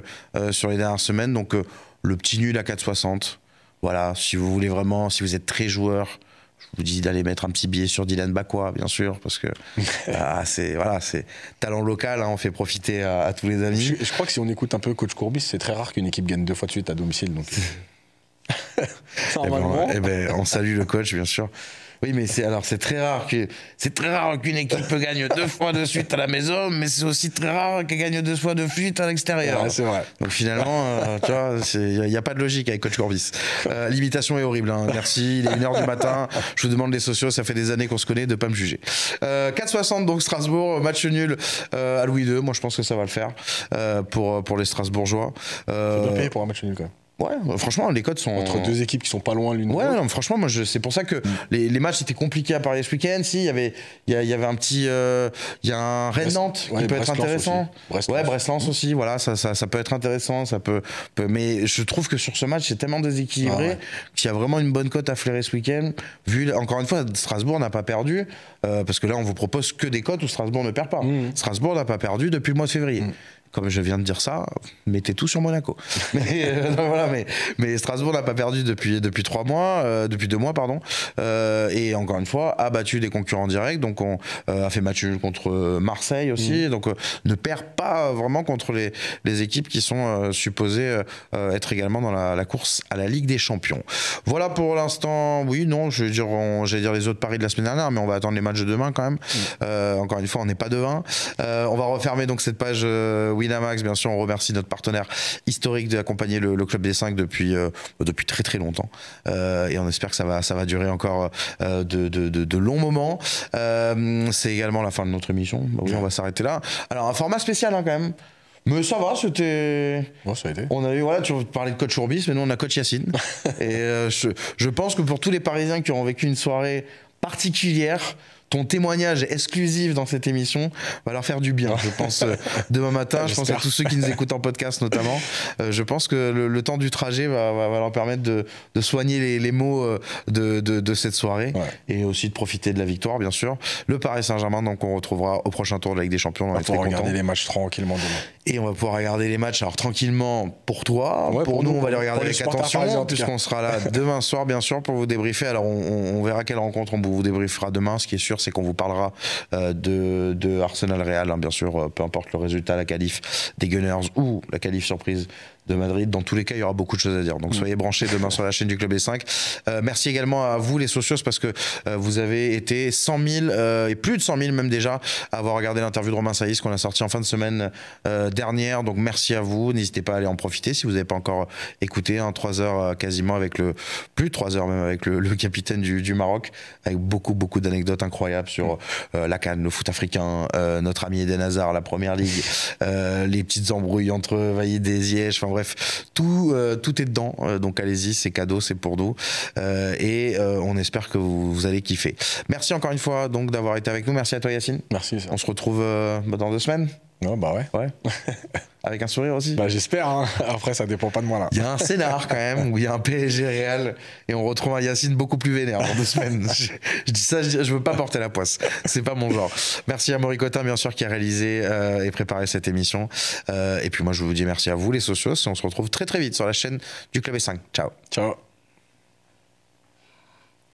sur les dernières semaines. Donc, le petit nul à 4,60. Voilà, si vous voulez vraiment, si vous êtes très joueur, je vous dis d'aller mettre un petit billet sur Dylan Bakwa, bien sûr, parce que c'est talent local, hein, on fait profiter à tous les amis. Je crois que si on écoute un peu coach Courbis, c'est très rare qu'une équipe gagne 2 fois de suite à domicile. Donc... on salue le coach, bien sûr. Oui, mais c'est très rare qu'une équipe gagne 2 fois de suite à la maison, mais c'est aussi très rare qu'elle gagne 2 fois de suite à l'extérieur. Ouais, c'est vrai. Donc finalement, tu vois, il n'y a pas de logique avec coach Courbis. L'imitation est horrible. Hein. Merci. Il est 1h du matin. Je vous demande les sociaux. Ça fait des années qu'on se connaît, de pas me juger. 4,60 donc Strasbourg, match nul à Louis II. Moi, je pense que ça va le faire pour les Strasbourgeois. C'est bien payé pour un match nul quand même. Ouais, franchement, les codes sont... Entre 2 équipes qui sont pas loin l'une de l'autre. Ouais, non, franchement, moi, c'est pour ça que les matchs étaient compliqués à parier ce week-end. Si, il y avait un petit... Il y a un Rennes-Nantes qui peut être intéressant. Brest-Lens aussi, voilà, ça peut être intéressant. Mais je trouve que sur ce match, c'est tellement déséquilibré qu'il y a vraiment une bonne cote à flairer ce week-end. Encore une fois, Strasbourg n'a pas perdu, parce que là, on vous propose que des cotes où Strasbourg ne perd pas. Strasbourg n'a pas perdu depuis le mois de février. Comme je viens de dire ça, mettez tout sur Monaco. Mais Strasbourg n'a pas perdu depuis 3 mois, depuis 2 mois, pardon. Et encore une fois, a battu des concurrents directs. Donc on a fait match nul contre Marseille aussi. Donc ne perd pas vraiment contre les équipes qui sont supposées être également dans la course à la Ligue des Champions. Voilà pour l'instant. Oui, non, j'allais dire les autres paris de la semaine dernière, mais on va attendre les matchs de demain quand même. Encore une fois, on n'est pas devin. On va refermer donc cette page Winamax, bien sûr, on remercie notre partenaire historique d'accompagner le Club des 5 depuis très très longtemps. Et on espère que ça va durer encore de longs moments. C'est également la fin de notre émission. Oui, on va s'arrêter là. Alors, un format spécial hein, quand même. Mais ça va, c'était... Bon, ça a été. On a eu, voilà, tu parlais de coach Courbis, mais nous on a coach Yacine. Et je pense que pour tous les Parisiens qui auront vécu une soirée particulière, ton témoignage exclusif dans cette émission va leur faire du bien, je pense, demain matin. Je pense à tous ceux qui nous écoutent en podcast notamment. Je pense que le temps du trajet va leur permettre de soigner les maux de cette soirée et aussi de profiter de la victoire, bien sûr. Le Paris Saint-Germain, donc on retrouvera au prochain tour de la Ligue des Champions. On va pouvoir regarder les matchs tranquillement demain. Et on va pouvoir regarder les matchs alors tranquillement pour toi. Pour nous, on va les regarder avec attention, puisqu'on sera là demain soir, bien sûr, pour vous débriefer. Alors on verra quelle rencontre on vous débriefera demain. Ce qui est sûr, c'est qu'on vous parlera de Arsenal Real, hein, bien sûr, peu importe le résultat, la qualif des Gunners ou la qualif surprise de Madrid. Dans tous les cas, il y aura beaucoup de choses à dire. Donc soyez branchés demain sur la chaîne du Club des 5. Merci également à vous les socios, parce que vous avez été 100 000 et plus de 100 000 même déjà à avoir regardé l'interview de Romain Saïs qu'on a sorti en fin de semaine dernière. Donc merci à vous. N'hésitez pas à aller en profiter si vous n'avez pas encore écouté. 3 heures quasiment avec plus de 3 heures même avec le capitaine du Maroc, avec beaucoup d'anecdotes incroyables sur la CAN, le foot africain, notre ami Eden Hazard, la Première Ligue, les petites embrouilles entre Vaïd et Ziyech. Enfin bref, tout est dedans. Donc allez-y, c'est cadeau, c'est pour nous. Et on espère que vous allez kiffer. Merci encore une fois donc d'avoir été avec nous. Merci à toi Yacine. Merci. On se retrouve dans 2 semaines. Non, bah ouais. Ouais. Avec un sourire aussi. Bah j'espère, hein. Après ça dépend pas de moi là. Il y a un scénar quand même où il y a un PSG Real et on retrouve un Yacine beaucoup plus vénère dans 2 semaines. Je dis ça, je veux pas porter la poisse. C'est pas mon genre. Merci à Maury Cotin, bien sûr, qui a réalisé et préparé cette émission. Et puis moi, je vous dis merci à vous, les socios. On se retrouve très très vite sur la chaîne du Club S5. Ciao. Ciao.